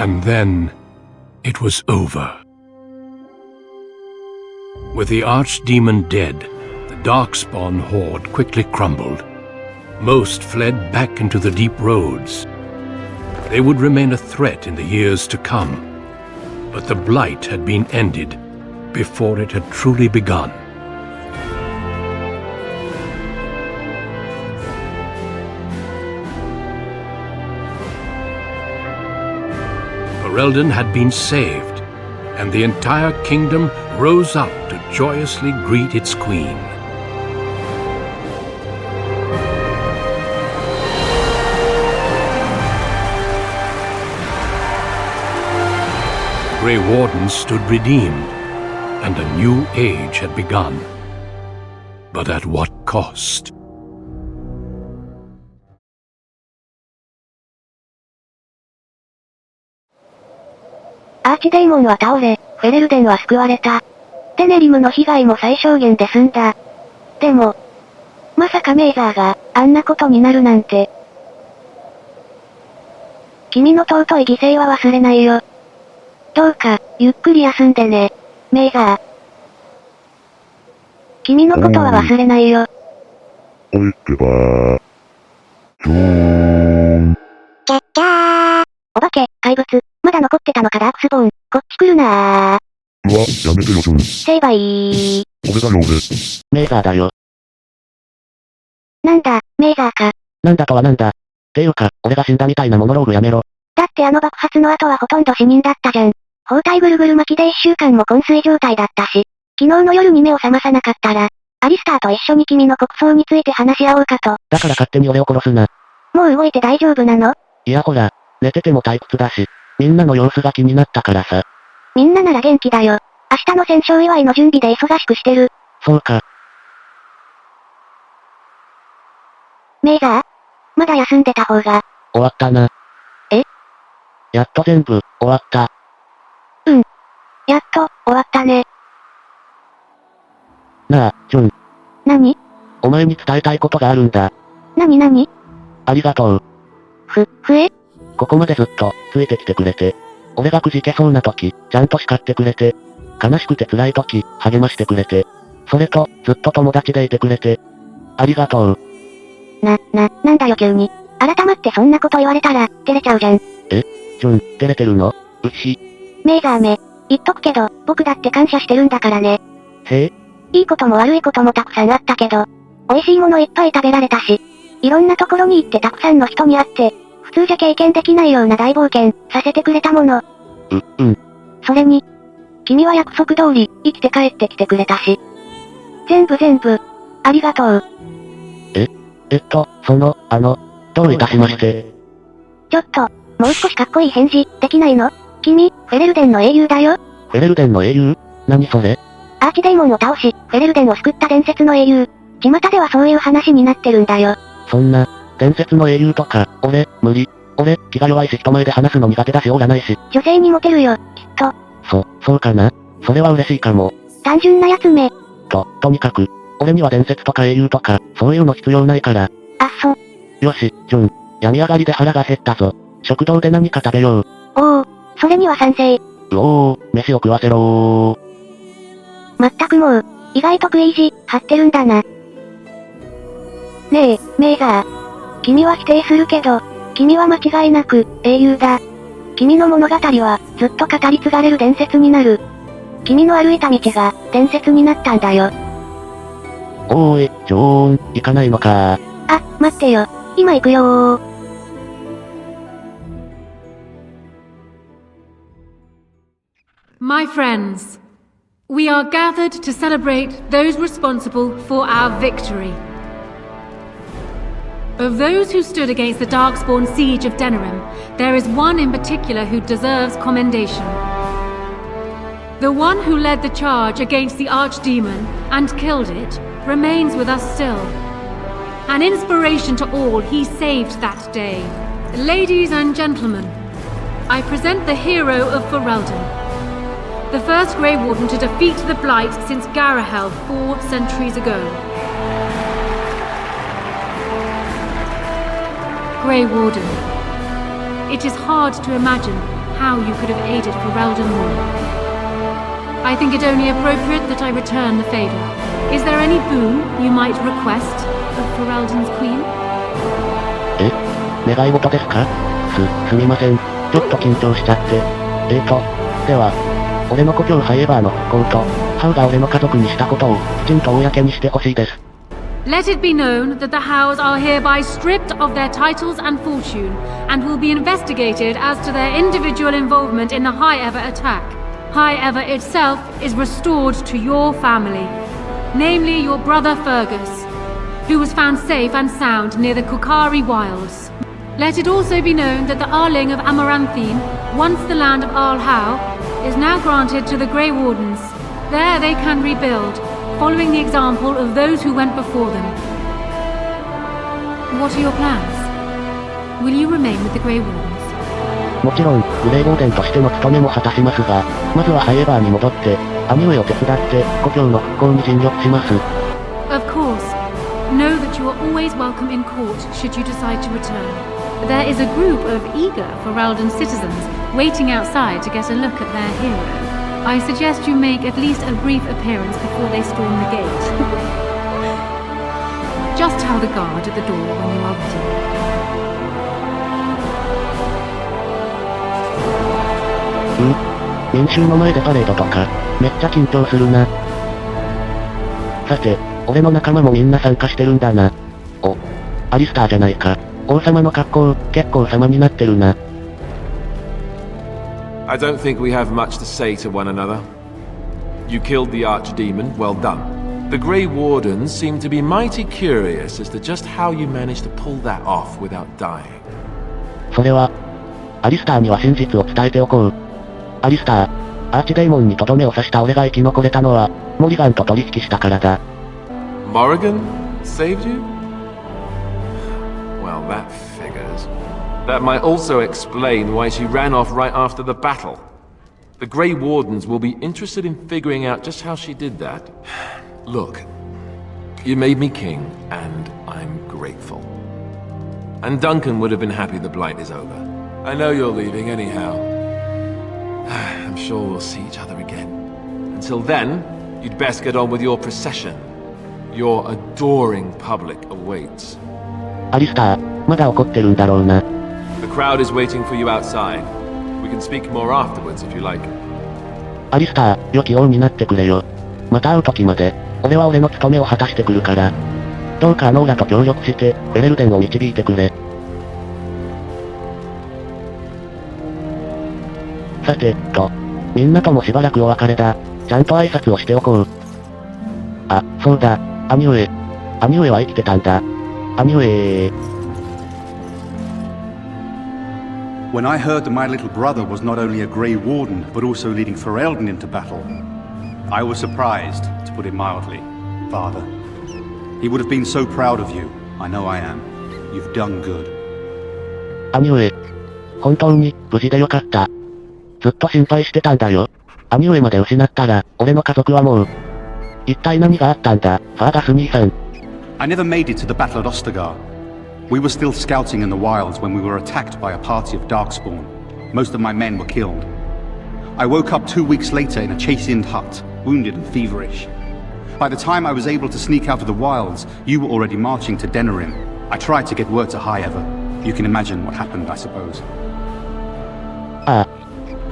And then, it was over. With the archdemon dead, the darkspawn horde quickly crumbled. Most fled back into the deep roads. They would remain a threat in the years to come, but the blight had been ended before it had truly begun. Ferelden had been saved, and the entire kingdom rose up to joyously greet its queen. The Grey Wardens stood redeemed, and a new age had begun. But at what cost? アーチデーモンは倒れ、フェレルデンは救われた。テネリムの被害も最小限で済んだ。でも、まさかメイザーが、あんなことになるなんて。君の尊い犠牲は忘れないよ。どうか、ゆっくり休んでね、メイザー。君のことは忘れないよ。おいってばー。キャッキャー。お化け、怪物、まだ残ってたのかダークスボーン、こっち来るなー。うわ、やめてよジョン。成敗。俺だよ俺。メイザーだよ。なんだ、メイザーか。なんだとはなんだ。ていうか、俺が死んだみたいなモノローグやめろ。だってあの爆発の後はほとんど死人だったじゃん。包帯ぐるぐる巻きで1週間も昏睡状態だったし。昨日の夜に目を覚まさなかったら、アリスターと一緒に君の国葬について話し合おうかと。だから勝手に俺を殺すな。もう動いて大丈夫なの？いやほら、寝てても退屈だし、みんなの様子が気になったからさ。みんななら元気だよ。明日の戦勝祝いの準備で忙しくしてる。そうか。メイザー？まだ休んでた方が。終わったな。え？やっと全部、終わった。うん。やっと、終わったね。なあ、ジョン。何？お前に伝えたいことがあるんだ。何？ありがとう。ここまでずっと、ついてきてくれて。俺がくじけそうな時、ちゃんと叱ってくれて。悲しくて辛い時、励ましてくれて。それと、ずっと友達でいてくれて。ありがとう。なんだよ急に。改まってそんなこと言われたら、照れちゃうじゃん。え？ジョン、照れてるの？牛。メイザーめ、言っとくけど、僕だって感謝してるんだからね。へえ？いいことも悪いこともたくさんあったけど、美味しいものいっぱい食べられたし、いろんなところに行ってたくさんの人に会って、普通じゃ経験できないような大冒険、させてくれたもの。うん。それに、君は約束通り、生きて帰ってきてくれたし。全部、ありがとう。どういたしまして。ちょっと、もう少しかっこいい返事、できないの？君、フェレルデンの英雄だよ。フェレルデンの英雄？何それ？アーチデーモンを倒し、フェレルデンを救った伝説の英雄。巷ではそういう話になってるんだよ。そんな、伝説の英雄とか、俺、無理。俺、気が弱いし人前で話すの苦手だしオーラないし。女性にモテるよ、きっと。そうかな。それは嬉しいかも。単純なやつめ。とにかく、俺には伝説とか英雄とか、そういうの必要ないから。あっそ。よし、ジョン。病み上がりで腹が減ったぞ。食堂で何か食べよう。おお、それには賛成。飯を食わせろー。まったくもう、意外と食い意地、張ってるんだな。ねえ、メイザー。君は否定するけど、君は間違いなく、英雄だ。君の物語は、ずっと語り継がれる伝説になる。君の歩いた道が、伝説になったんだよ。おーい、ジョーン、行かないのかー。あ、待ってよ。今行くよー。My friends, we are gathered to celebrate those responsible for our victory. Of those who stood against the Darkspawn siege of Denerim, there is one in particular who deserves commendation. The one who led the charge against the Archdemon and killed it remains with us still. An inspiration to all he saved that day. Ladies and gentlemen, I present the hero of Ferelden, the first Grey Warden to defeat the Blight since Garahel 4 centuries ago. Grey Warden. It is hard to imagine how you could have aided Ferelden more. I think it only appropriate that I return the favor. Is there any boon you might request of Ferelden's queen? 願い事ですか？すみません。ちょっと緊張しちゃって。では、俺の故郷ハイエバーの復興と、ハウが俺の家族にしたことを、きちんと公にしてほしいです。Let it be known that the Hows are hereby stripped of their titles and fortune, and will be investigated as to their individual involvement in the High Ever attack. High Ever itself is restored to your family, namely your brother Fergus, who was found safe and sound near the Kukari Wilds. Let it also be known that the Arling of Amaranthine, once the land of Arl Howe, is now granted to the Grey Wardens. There they can rebuild, following the example of those who went before them. What are your plans? Will you remain with the Grey Wardens? もちろん、グレイボーデンとしての務めも果たしますが、まずはハイエバーに戻って、兄上を手伝って、故郷の復興に尽力します。Of course. Know that you are always welcome in court should you decide to return. There is a group of eager Ferelden citizens waiting outside to get a look at their hero. I suggest you make at least a brief appearance before they storm the gate. Just tell the guard at the door when you are ready. 民衆の前でパレードとか、めっちゃ緊張するな。さて、俺の仲間もみんな参加してるんだな。アリスターじゃないか。王様の格好、結構様になってるな。I don't think we have much to say to one another. You killed the archdemon, well done. The Grey Wardens seem to be mighty curious as to just how you managed to pull that off without dying. それは、アリスターには真実を伝えておこう。アリスター、アーチデーモンにとどめを刺した俺が生き残れたのは、モリガンと取引したからだ。Morrigan saved you? Well, that figures. That might also explain why she ran off right after the battle. The Grey Wardens will be interested in figuring out just how she did that. Look, you made me king, and I'm grateful. And Duncan would have been happy the Blight is over. I know you're leaving anyhow. I'm sure we'll see each other again. Until then, you'd best get on with your procession. Your adoring public awaits. アリスター、まだ怒ってるんだろうな。The crowd is waiting for you outside. We can speak more afterwards if you like. アリスター、良き王になってくれよ。また会う時まで、俺は俺の務めを果たしてくるから。どうかノーラと協力して、エレルデンを導いてくれ。さてみんなともしばらくお別れだ。ちゃんと挨拶をしておこう。あ、そうだ、兄上。兄上は生きてたんだ。兄上。When I heard that my little brother was not only a Grey Warden, but also leading Ferelden into battle, I was surprised, to put it mildly, father. He would have been so proud of you. I know I am. You've done good. 兄上。本当に、無事でよかった。ずっと心配してたんだよ。兄上まで失ったら、俺の家族はもう。一体何があったんだ、ファーガス兄さん。I never made it to the Battle at Ostagar. We were still scouting in the wilds when we were attacked by a party of Darkspawn. Most of my men were killed. I woke up 2 weeks later in a chase-in hut, wounded and feverish. By the time I was able to sneak out of the wilds, you were already marching to Denerim. I tried to get word to High Ever. You can imagine what happened, I suppose. あ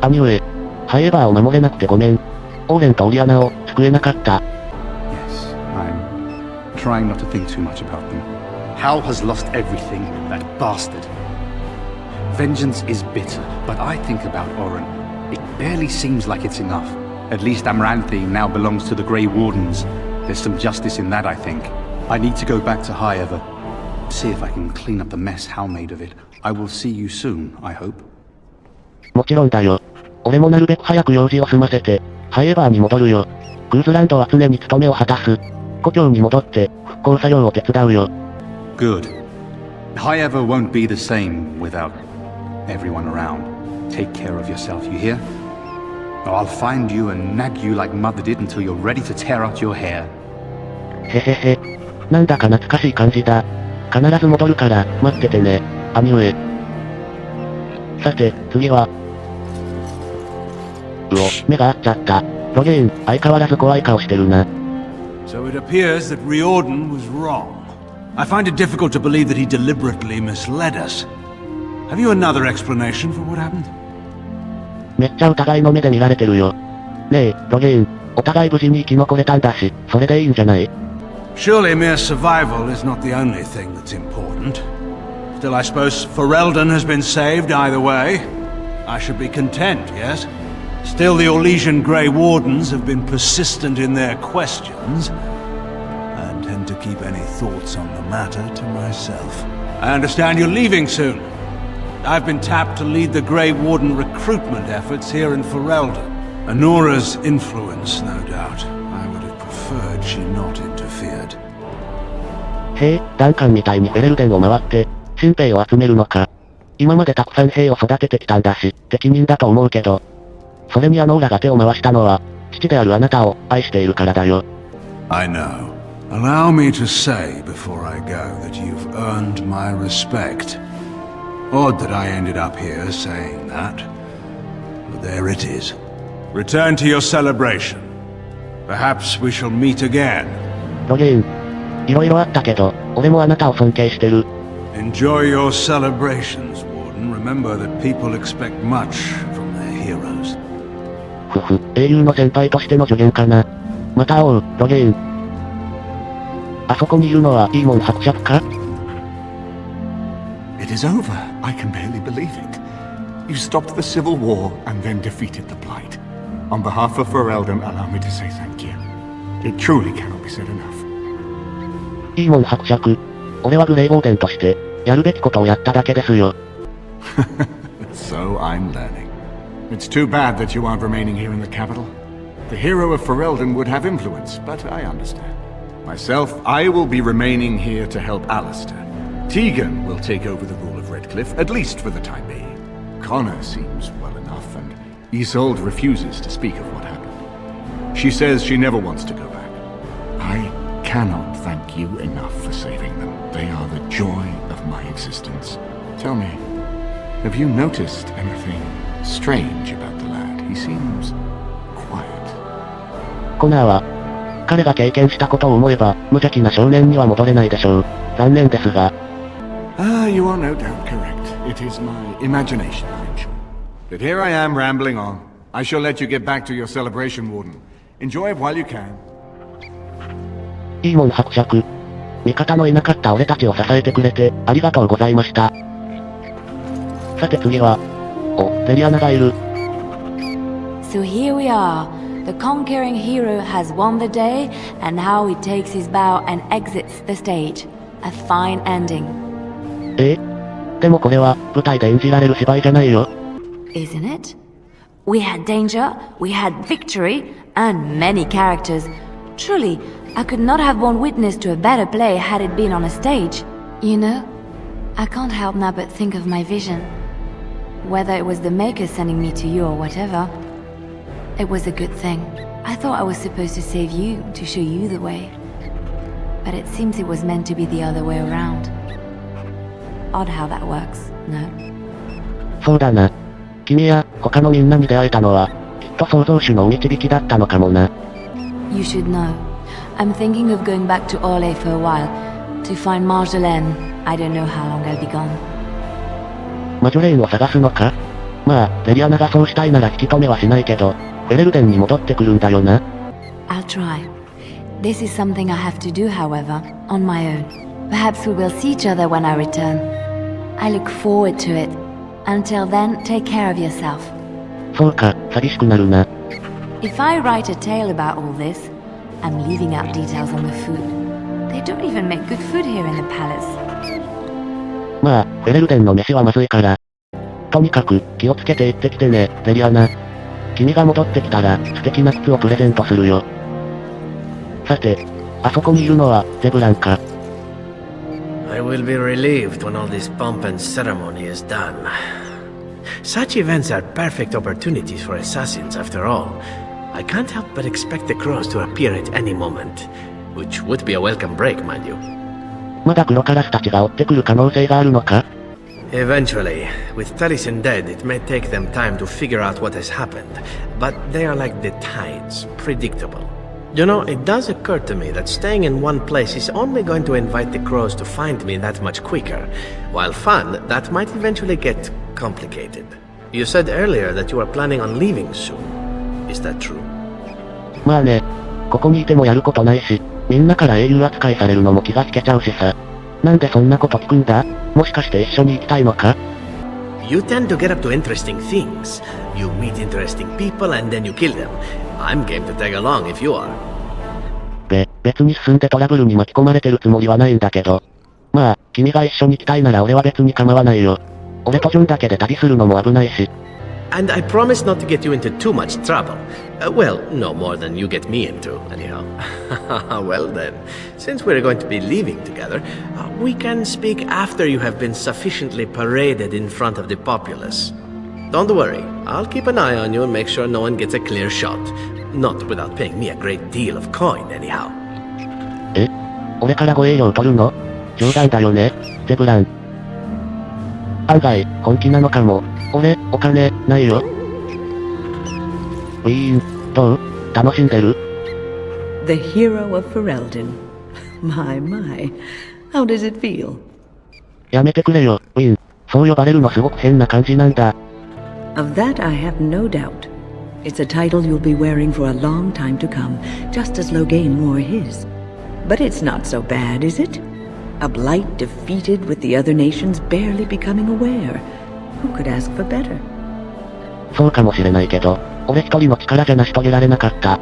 あ、兄上。ハイエバーを守れなくてごめん。オーレンとオリアナを救えなかった。Yes, I'm trying not to think too much about them. Hal has lost everything, that bastard. Vengeance is bitter, but I think about Oren. It barely seems like it's enough. At least Amaranthine now belongs to the Grey Wardens. There's some justice in that, I think. I need to go back to High Ever. See if I can clean up the mess Hal made of it. I will see you soon, I hope. もちろんだよ。俺もなるべく早く用事を済ませて、ハイエバーに戻るよ。クーズランドは常に務めを果たす。故郷に戻って、復興作業を手伝うよ。Good. High Ever won't be the same without everyone around. Take care of yourself, you hear? Or I'll find you and nag you like Mother did until you're ready to tear out your hair. へへへ。なんだか懐かしい感じだ。必ず戻るから、待っててね、兄上。さて、次は。目が合っちゃった。ロゲイン、相変わらず怖い顔してるな。So it appears that Riordan was wrong. I find it difficult to believe that he deliberately misled us. Have you another explanation for what happened? めっちゃ疑いの目で見られてるよ。ねえ、ロゲイン、お互い無事に生き残れたんだし、それでいいんじゃない？ Surely mere survival is not the only thing that's important. Still, I suppose Ferelden has been saved either way. I should be content, yes? Still, the Orlesian Grey Wardens have been persistent in their questions. I intend to keep any thoughts on the matter to myself. I understand you're leaving soon. I've been tapped to lead the Grey Warden recruitment efforts here in Ferelden. Anora's influence, no doubt. I would have preferred she not interfered. へえ、ダンカンみたいにフェレルデンを回って、新兵を集めるのか。今までたくさん兵を育ててきたんだし、適任だと思うけど。それにアノーラが手を回したのは、父であるあなたを愛しているからだよ。I know. Allow me to say before I go that you've earned my respect. Odd that I ended up here saying that. But there it is. Return to your celebration. Perhaps we shall meet again. ロゲイン、いろいろあったけど、俺もあなたを尊敬してる。Enjoy your celebrations, Warden. Remember that people expect much from their heroes. ふふ、英雄の先輩としての助言かな。また会おう、ロゲイン。あそこにいるのはイーモン伯爵か？ It is over. I can barely believe it. You stopped the civil war and then defeated the Blight. On behalf of Ferelden, allow me to say thank you. It truly cannot be said enough. イーモン伯爵、俺はグレイウォーデンとして、やるべきことをやっただけですよ。So I'm learning. It's too bad that you aren't remaining here in the capital. The hero of Ferelden would have influence, but I understand. Myself, I will be remaining here to help Alistair. Tegan will take over the rule of Redcliffe, at least for the time being. Connor seems well enough, and Isolde refuses to speak of what happened. She says she never wants to go back. I cannot thank you enough for saving them. They are the joy of my existence. Tell me, have you noticed anything strange about the lad? He seems quiet. コナーは、彼が経験したことを思えば、無邪気な少年には戻れないでしょう。残念ですが。You are no doubt correct. It is my imagination, I'm sure. But here I am rambling on. I shall let you get back to your celebration, Warden. Enjoy it while you can. イーモン伯爵。味方のいなかった俺たちを支えてくれて、ありがとうございました。さて次は、レリアナがいる。So here we are. The conquering hero has won the day, and how he takes his bow and exits the stage. A fine ending. でもこれは、舞台で演じられる芝居じゃないよ。Isn't it? We had danger, we had victory, and many characters. Truly, I could not have borne witness to a better play had it been on a stage. You know, I can't help now but think of my vision. Whether it was the Maker sending me to you or whatever, it was a good thing. I thought I was supposed to save you, to show you the way. But it seems it was meant to be the other way around. Odd how that works, no? そうだな。君や、他のみんなに出会えたのは、きっと創造主のお導きだったのかもな。You should know. I'm thinking of going back to Orlais for a while, to find Marjolaine. I don't know how long I'll be gone. マジョレインを探すのか？まあ、レリアナがそうしたいなら引き止めはしないけど、フェレルデンに戻ってくるんだよな。I'll try. This is something I have to do, however, on my own. Perhaps we will see each other when I return. I look forward to it. Until then, take care of yourself. そうか、寂しくなるな。If I write a tale about all this, I'm leaving out details on the food. They don't even make good food here in the palace. まあ、フェレルデンの飯はまずいから。とにかく、気をつけて行ってきてね、レリアナ。君が戻ってきたら、素敵な靴をプレゼントするよ。さて、あそこにいるのは、ゼブランか。I will be relieved when all this pomp and ceremony is done. Such events are perfect opportunities for assassins, after all. I can't help but expect the crows to appear at any moment, which would be a welcome break, mind you. まだ黒カラスたちが追ってくる可能性があるのか？ Eventually, with Taliesin dead, it may take them time to figure out what has happened, but they are like the tides, predictable. You know, it does occur to me that staying in one place is only going to invite the crows to find me that much quicker, while fun, that might eventually get complicated. You said earlier that you are planning on leaving soon. Is that true? まあね、ここにいてもやることないし、みんなから英雄扱いされるのも気が引けちゃうしさ。なんでそんなこと聞くんだ？もしかして一緒に行きたいのか？ You tend to get up to interesting things. You meet interesting people and then you kill them. I'm game to tag along if you are. 別に進んでトラブルに巻き込まれてるつもりはないんだけど。まあ、君が一緒に来たいなら俺は別に構わないよ。俺とジョンだけで旅するのも危ないし。And I promise not to get you into too much trouble. Well, no more than you get me into, anyhow. Well then, since we're going to be leaving together, we can speak after you have been sufficiently paraded in front of the populace. Don't worry, I'll keep an eye on you and make sure no one gets a clear shot. Not without paying me a great deal of coin, anyhow. え？俺からご栄養取るの？冗談だよね、ゼブラン。案外、本気なのかも。俺、お金、ないよ。ウィーン、どう？楽しんでる？ The hero of Ferelden. My. How does it feel? やめてくれよ、ウィーン。そう呼ばれるのすごく変な感じなんだ。Of that I have no doubt. It's a title you'll be wearing for a long time to come, just as Loghain wore his. But it's not so bad, is it? A blight defeated with the other nations barely becoming aware. Who could ask for better? そうかもしれないけど、俺一人の力じゃ成し遂げられなかった。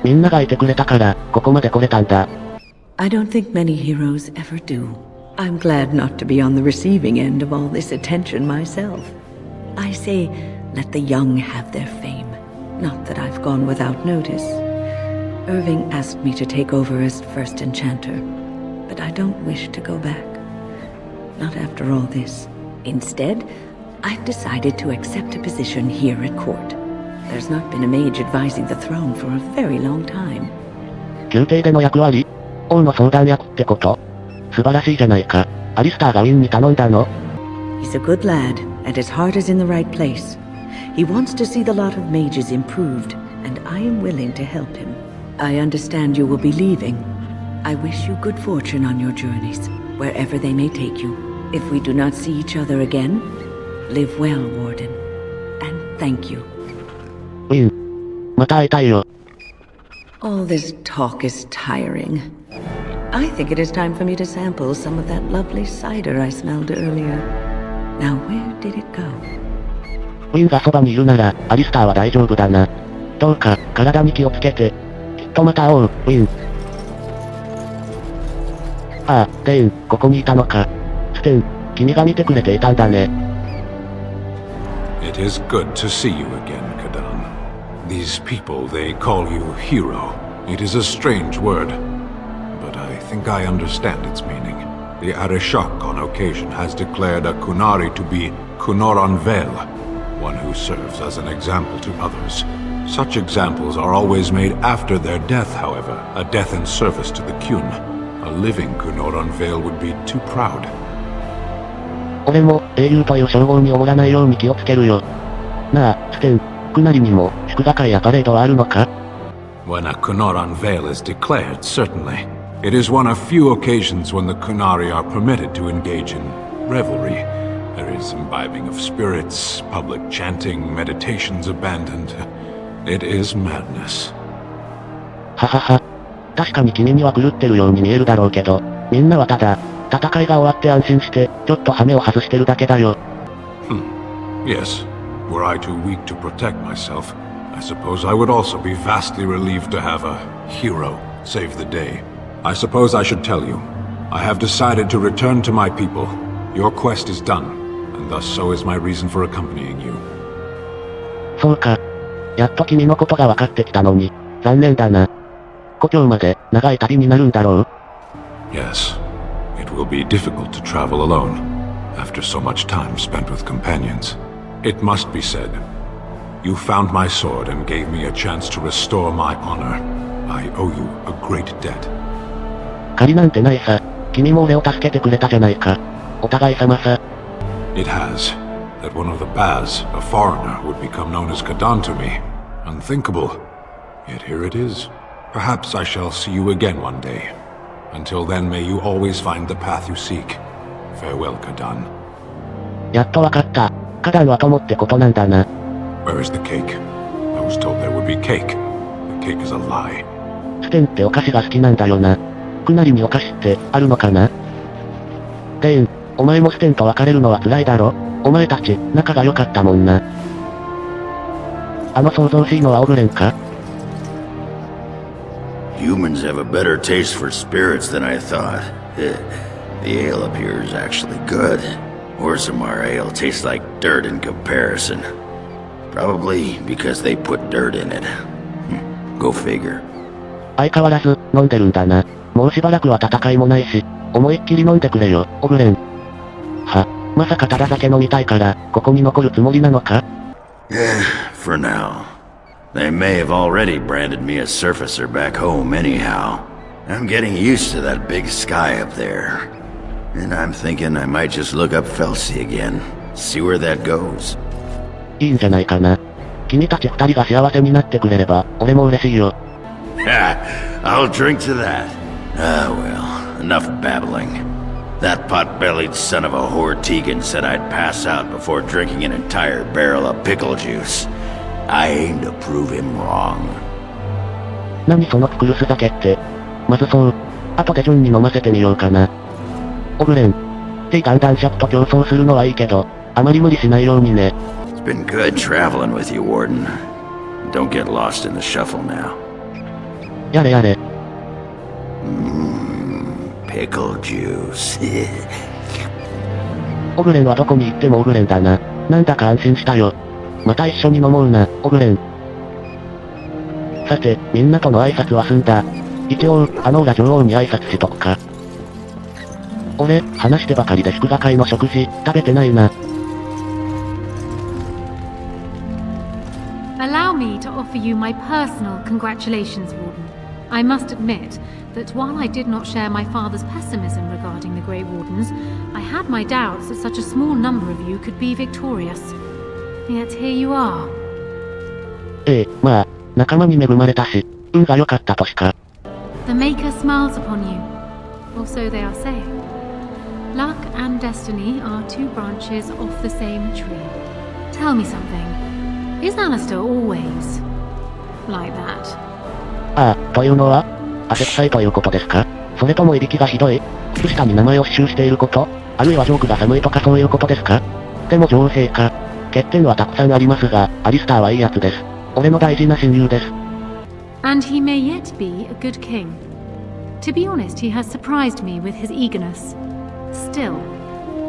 みんながいてくれたから、ここまで来れたんだ。I don't think many heroes ever do. I'm glad not to be on the receiving end of all this attention myself. I say, let the young have their fame. Not that I've gone without notice. Irving asked me to take over as first enchanter, but I don't wish to go back. Not after all this. Instead, I've decided to accept a position here at court. There's not been a mage advising the throne for a very long time. 宮廷での役割？王の相談役ってこと？素晴らしいじゃないか。アリスターがウィンに頼んだの？ He's a good lad, and his heart is in the right place. He wants to see the lot of mages improved, and I am willing to help him. I understand you will be leaving. I wish you good fortune on your journeys, wherever they may take you. If we do not see each other again, live well, Warden. And thank you. ウィン、また会いたいよ。All this talk is tiring. I think it is time for me to sample some of that lovely cider I smelled earlier. Now where did it go? ウィンがそばにいるなら、アリスターは大丈夫だな。どうか、体に気をつけて。きっとまた会おう、ウィン。ああ、デイン、ここにいたのか。ステン、君が見てくれていたんだね。It is good to see you again, Kadan. These people, they call you hero. It is a strange word, but I think I understand its meaning. The Arishok on occasion has declared a Kunari to be Kunoran Vel, one who serves as an example to others. Such examples are always made after their death, however, a death in service to the Kyun. A living Kunoran Vel would be too proud. 俺も、英雄という称号におごらないように気をつけるよ。なあ、ステン、クナリにも、祝賀会やパレードはあるのか？ When a Kunoran Vel is declared, certainly. It is one of few occasions when the Kunari are permitted to engage in revelry. There is imbibing of spirits, public chanting, meditations abandoned. It is madness. ははは。確かに君には狂ってるように見えるだろうけど、みんなはただ、戦いが終わって安心して、ちょっと羽目を外してるだけだよ。Yes. Were I too weak to protect myself, I suppose I would also be vastly relieved to have a hero save the day. I suppose I should tell you. I have decided to return to my people. Your quest is done, and thus so is my reason for accompanying you. そうか。やっと君のことが分かってきたのに、残念だな。故郷まで長い旅になるんだろう？ Yes. It will be difficult to travel alone, after so much time spent with companions. It must be said, you found my sword and gave me a chance to restore my honor. I owe you a great debt. 借りなんてないさ。君も俺を助けてくれたじゃないか。お互い様さ。It has. That one of the Baz, a foreigner, would become known as Kadan to me. Unthinkable. Yet here it is. Perhaps I shall see you again one day. Until then, may you always find the path you seek. Farewell, Kadan. やっとわかった。カダンは友ってことなんだな。Where is the cake? I was told there would be cake. The cake is a lie. ステンってお菓子が好きなんだよな。くなりにお菓子ってあるのかな？レーン、お前もステンと別れるのは辛いだろ？お前たち、仲が良かったもんな。あの想像しいのはオグレンか？ Humans have a better taste for spirits than I thought. The ale up here is actually good. Orzammar ale tastes like dirt in comparison. Probably because they put dirt in it. Go figure. 相変わらず、飲んでるんだな。もうしばらくは戦いもないし、思いっきり飲んでくれよ、オグレン。は、まさかただ酒飲みたいから、ここに残るつもりなのか？ For now. They may have already branded me a surfacer back home anyhow. I'm getting used to that big sky up there. And I'm thinking I might just look up Felsi again. See where that goes. いいんじゃないかな。君たち二人が幸せになってくれれば、俺も嬉しいよ。I'll drink to that. Ah, well, enough babbling. That pot-bellied son of a whore Tegan said I'd pass out before drinking an entire barrel of pickle juice. I aim to prove him wrong. 何そのピクルス酒って。まずそう。後で順に飲ませてみようかな。オグレン。ティガン男爵と競争するのはいいけど、あまり無理しないようにね。It's been good traveling with you, Warden. Don't get lost in the shuffle now. やれやれ。Pickle juice. オグレンはどこに行ってもオグレンだな。なんだか安心したよ。また一緒に飲もうな、オグレン。さて、みんなとの挨拶は済んだ。一応、あのオラ女王に挨拶しとくか。俺、話してばかりで祝賀会の食事、食べてないな。Allow me to offer you my personal congratulations, Warden. I must admit that while I did not share my father's pessimism regarding the Grey Wardens, I had my doubts that such a small number of you could be victorious.Yet here you are. ええ、まあ、仲間に恵まれたし、運が良かったとしか。The Maker smiles upon you, or so they are saying. Luck and destiny are two branches of the same tree. Tell me something. Is Alistair always like that? ああ、というのは汗臭いということですか？それともいびきがひどい？靴下に名前を刺繍していること？あるいはジョークが寒いとかそういうことですか？でも女王陛下。欠点はたくさんありますが、アリスターはいいやつです。俺の大事な親友です。And he may yet be a good king. To be honest, he has surprised me with his eagerness. Still,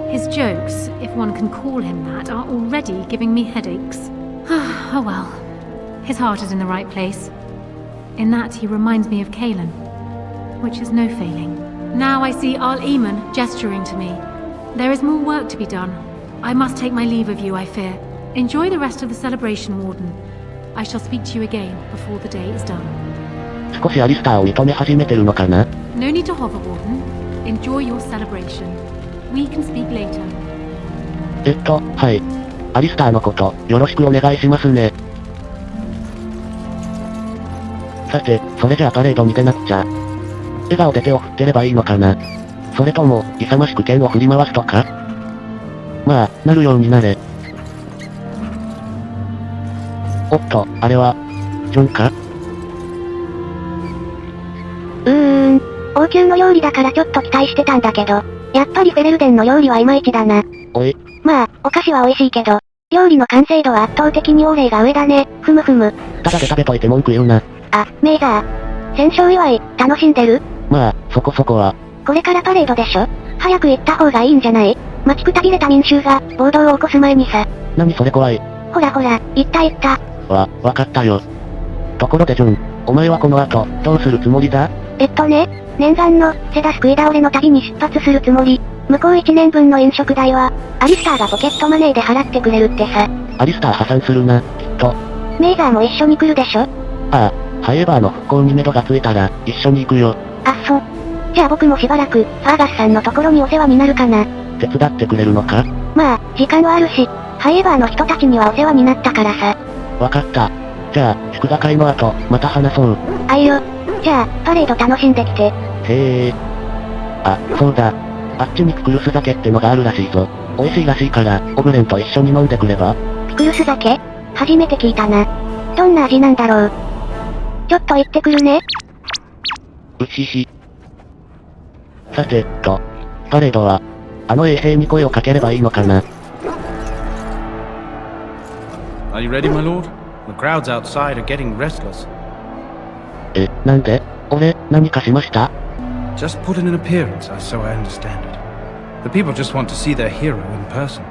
his jokes, if one can call him that, are already giving me headaches. Oh well. His heart is in the right place. In that he reminds me of Kaelin, which is no failing. Now I see Al-Eamon gesturing to me. There is more work to be done.I must take my leave of you, I fear. Enjoy the rest of the celebration, Warden. I shall speak to you again before the day is done. 少しアリスターを認め始めてるのかな？ No need to hover, Warden. Enjoy your celebration. We can speak later. はい。アリスターのこと、よろしくお願いしますね。さて、それじゃあパレードに出なくちゃ。笑顔で手を振ってればいいのかな？それとも、勇ましく剣を振り回すとか？まあ、なるようになれ。おっと、あれは、ジョンか？王宮の料理だからちょっと期待してたんだけど、やっぱりフェレルデンの料理はいまいちだな。おい。まあ、お菓子は美味しいけど、料理の完成度は圧倒的にオーレイが上だね、ふむふむ。ただで食べといて文句言うな。あ、メイザー。戦勝祝い、楽しんでる？まあ、そこそこは。これからパレードでしょ？早く行った方がいいんじゃない？待ちくたびれた民衆が、暴動を起こす前にさ。何それ怖い。ほらほら、行った。わかったよ。ところでジョン、お前はこの後、どうするつもりだ？念願の、セダ食い倒れの旅に出発するつもり。向こう1年分の飲食代は、アリスターがポケットマネーで払ってくれるってさ。アリスター破産するな、きっと。メイザーも一緒に来るでしょ？ああ、ハイエバーの復興に目処がついたら、一緒に行くよ。あっそ。じゃあ僕もしばらく、ファーガスさんのところにお世話になるかな。手伝ってくれるのか？まあ、時間はあるし、ハイエバーの人たちにはお世話になったからさ。わかった。じゃあ、祝賀会の後、また話そう。あいよ。じゃあ、パレード楽しんできて。へえ。あ、そうだ。あっちにピクルス酒ってのがあるらしいぞ。美味しいらしいから、オグレンと一緒に飲んでくれば？ピクルス酒？初めて聞いたな。どんな味なんだろう。ちょっと行ってくるね。うひひ。さてと、パレードは、あの衛兵に声をかければいいのかな。Are you ready, my lord? The crowds outside are getting restless. なんで？俺、何かしました？ Just put in an appearance, so I understand it. The people just want to see their hero in person.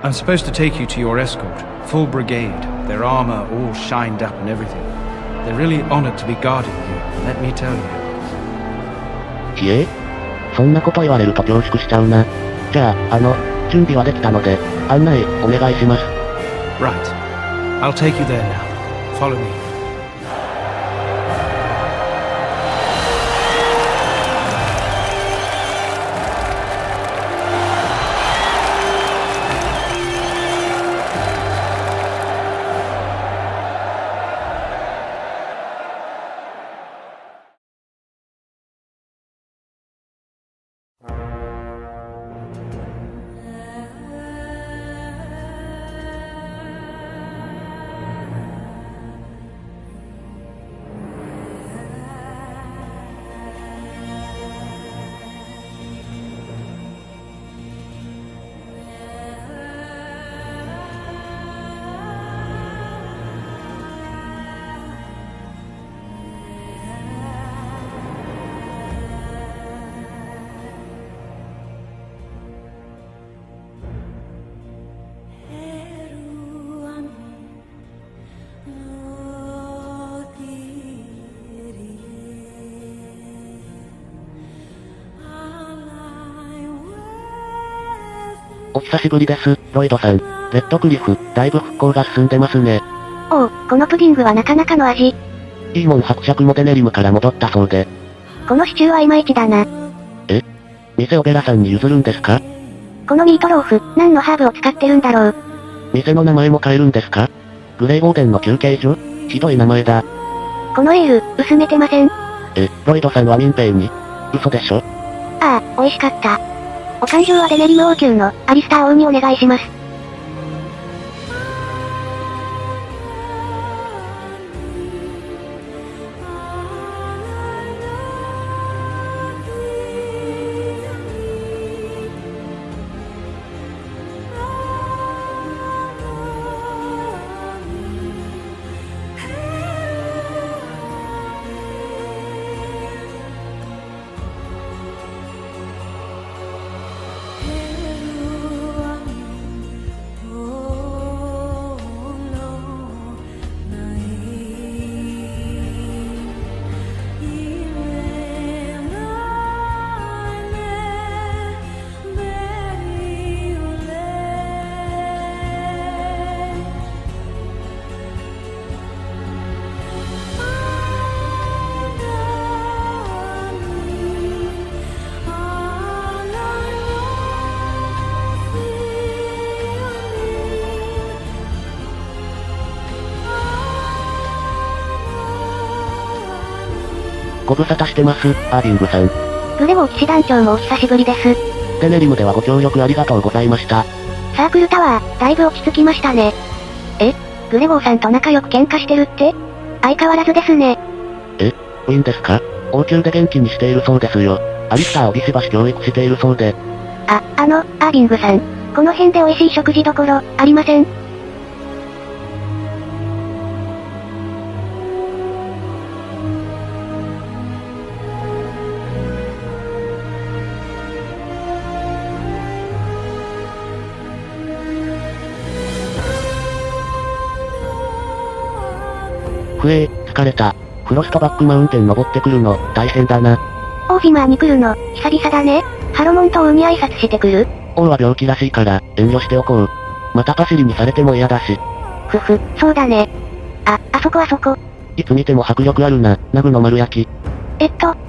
I'm supposed to take you to your escort, full brigade, their armor all shined up and everything. They're really honored to be guarding you, let me tell you. ひえ？そんなこと言われると恐縮しちゃうな。じゃあ、準備はできたので、案内、お願いします。Right. I'll take you there now. Follow me. お久しぶりです、ロイドさん。レッドクリフ、だいぶ復興が進んでますね。おう、このプディングはなかなかの味。いいもん伯爵もデネリムから戻ったそうで。このシチューはいまいちだな。店オベラさんに譲るんですか？このミートローフ、何のハーブを使ってるんだろう。店の名前も変えるんですか？グレイゴーデンの休憩所？ひどい名前だ。このエール、薄めてません？ロイドさんは民兵に？嘘でしょ？ああ、美味しかった。お勘定はデネリム王宮のアリスター王にお願いします。ご無沙汰してます、アーリングさん。グレゴー騎士団長もお久しぶりです。デネリムではご協力ありがとうございました。サークルタワー、だいぶ落ち着きましたね。グレゴーさんと仲良く喧嘩してるって？相変わらずですね。ウィンですか？王宮で元気にしているそうですよ。アリスターをビシバシ教育しているそうで。アービングさん。この辺で美味しい食事どころ、ありません？疲れた。フロストバックマウンテン登ってくるの、大変だな。オーフィマーに来るの、久々だね。ハロモンと王に挨拶してくる？王は病気らしいから、遠慮しておこう。またパシリにされても嫌だし。そうだね。あそこ。いつ見ても迫力あるな、ナグの丸焼き。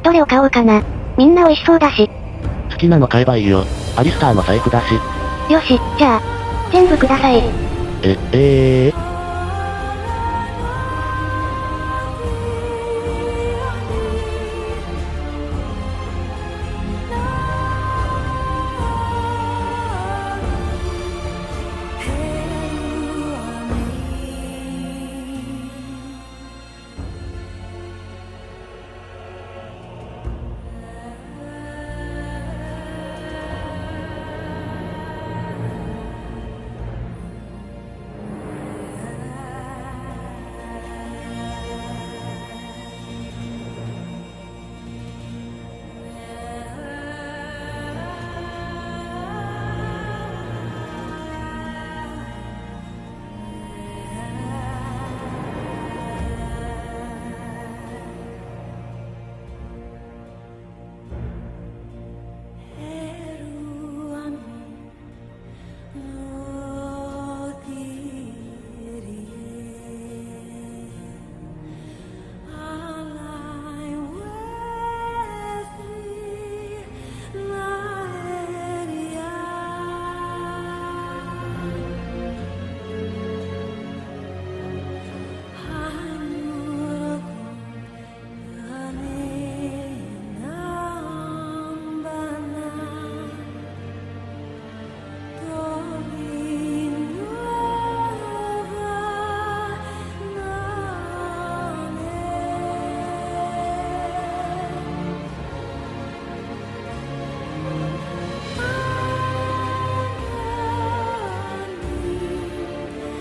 どれを買おうかな。みんな美味しそうだし。好きなの買えばいいよ。アリスターの財布だし。よし、じゃあ、全部ください。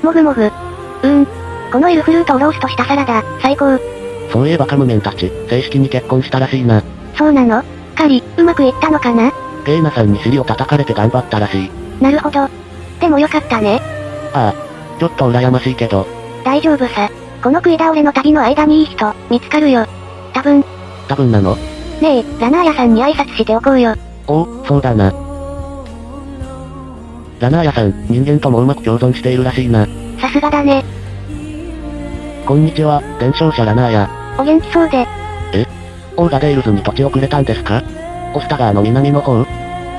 もぐもぐ。このイルフルートをローストしたサラダ、最高。そういえばカムメンたち、正式に結婚したらしいな。そうなの？カリ、うまくいったのかな？ケイナさんに尻を叩かれて頑張ったらしい。なるほど。でもよかったね。ああ、ちょっと羨ましいけど。大丈夫さ。この食い倒れの旅の間にいい人、見つかるよ。多分なの？ねえ、ラナーヤさんに挨拶しておこうよ。おお、そうだな。ラナーヤさん、人間ともうまく共存しているらしいな。さすがだね。こんにちは、伝承者ラナーヤ。お元気そうで。オーガデイルズに土地をくれたんですか？オスタ川の南の方？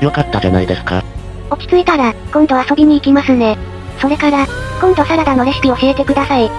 よかったじゃないですか。落ち着いたら、今度遊びに行きますね。それから、今度サラダのレシピ教えてください。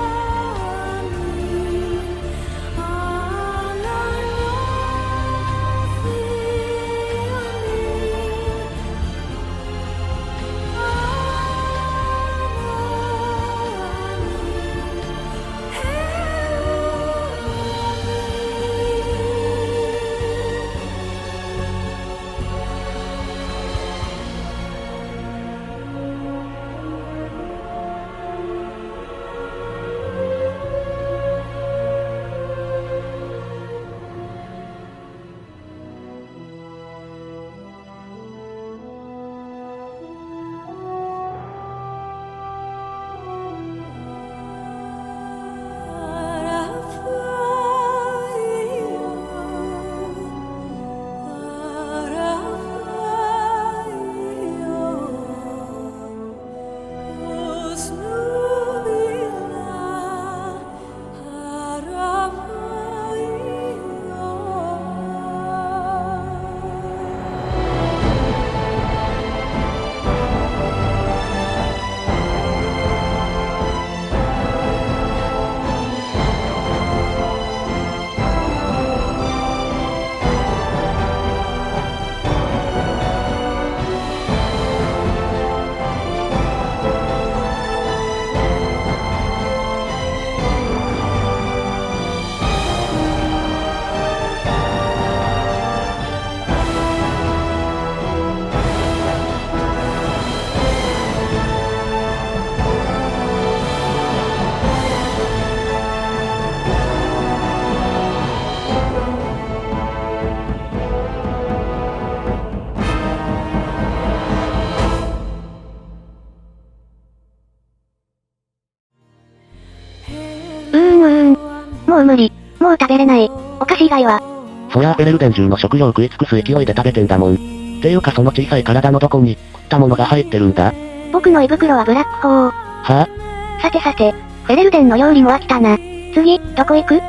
もう無理。もう食べれない。お菓子以外は。そりゃあフェレルデン中の食料食い尽くす勢いで食べてんだもん。っていうかその小さい体のどこに、食ったものが入ってるんだ？僕の胃袋はブラックホー。はぁ？さてさて、フェレルデンの料理も飽きたな。次、どこ行く？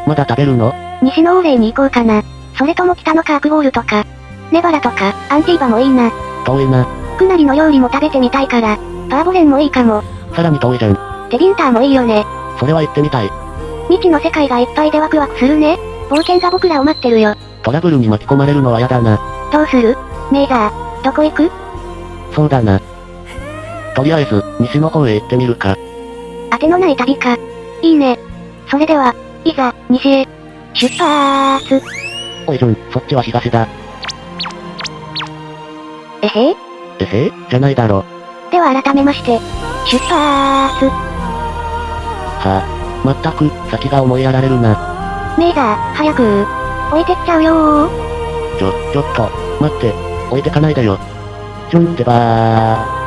まだ食べるの？西のオーレイに行こうかな。それとも北のカークボールとか、ネバラとか、アンティーバもいいな。遠いな。クなりの料理も食べてみたいから、パーボレンもいいかも。さらに遠いじゃん。テビンターもいいよね。それは行ってみたい。未知の世界がいっぱいでワクワクするね。冒険が僕らを待ってるよ。トラブルに巻き込まれるのは嫌だな。どうする？メイザー、どこ行く？そうだな。とりあえず、西の方へ行ってみるか。当てのない旅か。いいね。それでは、いざ、西へ。出発。おいジュン、そっちは東だ。えへ？えへ？じゃないだろ。では改めまして、出発。はぁ、まったく、先が思いやられるな。メイザー、早く置いてっちゃうよー。ちょっと、待って、置いてかないでよ。ジュンってばー。